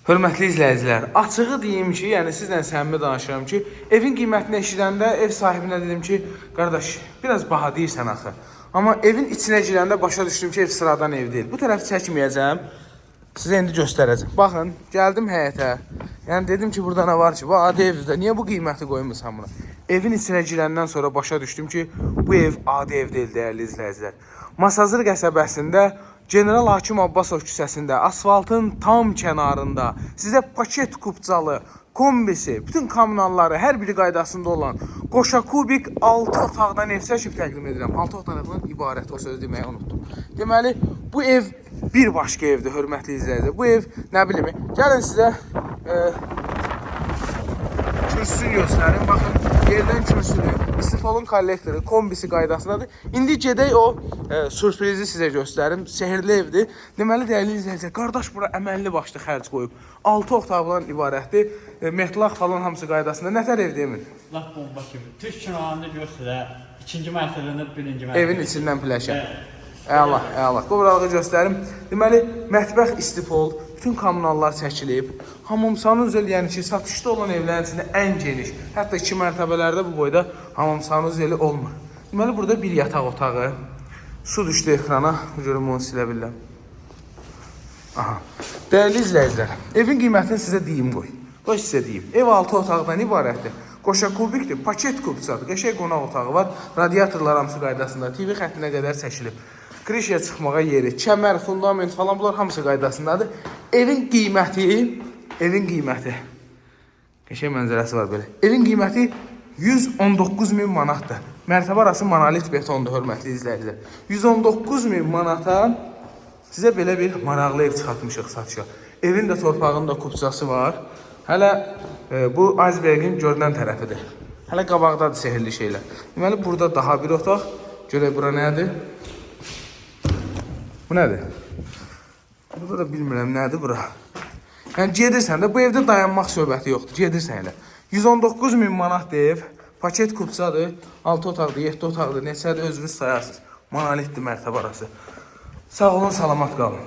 Hörmətli izləyicilər, açığı deyim ki, yəni sizlə səmimi danışıram ki, evin qiymətini eşidəndə ev sahibinə dedim ki, qardaş, biraz baha deyirsən axı. Amma evin içinə girəndə başa düşdüm ki, ev sıradan ev deyil. Bu tərəfi çəkməyəcəm, sizə indi göstərəcəm. Baxın, gəldim həyətə, yəni dedim ki, burada nə var ki, bu adi evdə, niyə bu qiyməti qoymuşsan buna? Evin içinə girəndən sonra başa düşdüm ki, bu ev adi ev deyil, dəyərli izləyicilər. Masazır qəsəbəsində General Hakim Abbasov küçəsində, asfaltın tam kənarında sizə paket kupcalı, kombisi, bütün kommunalları hər biri qaydasında olan qoşa kubik 6 otaqdan ev çəkib təqdim edirəm. 6 otaqdan ibarət, o söz deməyi unuttum. Deməli, bu ev bir başqa evdir, hörmətli izləyicilər. Bu ev, nə bilim, gəlin sizə kürsünü göstərim. Baxın, yerdən kürsünü, istifalın kollektoru, kombisi qaydasındadır. İndi gedək o sürprizi sizə göstərim. Sehirli evdir. Deməli, dəyərli izləyicilər, qardaş bura əməlli başlı xərc qoyub. 6 otaqdan ibarətdir. Metlaq falan hamısı qaydasında. Nətər ev demin? Laf bomba kimi. Türk kinolarında göstərə, ikinci mərtəbəndə birinci mərtəbəndə. Evin içindən pləşə. Əla, əla. Qobralığı göstərim. Deməli, mətbəx istifol, bütün kommunallar çəkilib. Hamamsanuz yəni ki, satışda olan evlərin içində ən geniş. Hətta 2 mərtəbələrdə bu boyda hamamsanuz eli olmur. Deməli, burada bir yataq otağı. Su düşdü ekrana. Görüm onu silə bilirəm. Aha. Dəyərli izləyicilər, evin qiymətini sizə deyim qoy. Qoy sizə deyim. Ev 6 otaqdan ibarətdir. Qoşa kubikdir, paket kubcadır. Qəşəng qonaq otağı var. Radiatorlar hamısı qaydasında. TV xəttinə qədər çəkilib. Krişaya çıxmağa yeri, kəmər, fundament falan bunlar hamısı qaydasındadır. Evin qiyməti. Qəşəng mənzərəsi var belə. Evin qiyməti 119.000 manatdır. Mərtəbə arası monolit betondur, hörmətli izləyicilər. 119.000 manata sizə belə bir maraqlı ev çıxartmışıq satışa. Evin də torpağının da kupçası var. Hələ bu icebergin görünən tərəfidir. Hələ qabaqdadır sehirli şeylər. Deməli, burada daha bir otaq. Görək, bura nədir? Bu nədir? Burada da bilmirəm nədir bura. Yəni gedirsən də, bu evdə dayanmaq söhbəti yoxdur. Gedirsən elə. 119.000 manat ev, paket kupçadır, 6 otaqdır, 7 otaqdır, neçədir özünüz sayarsınız. Monolitdir mərtəbə arası. Sağ olun, salamat qalın.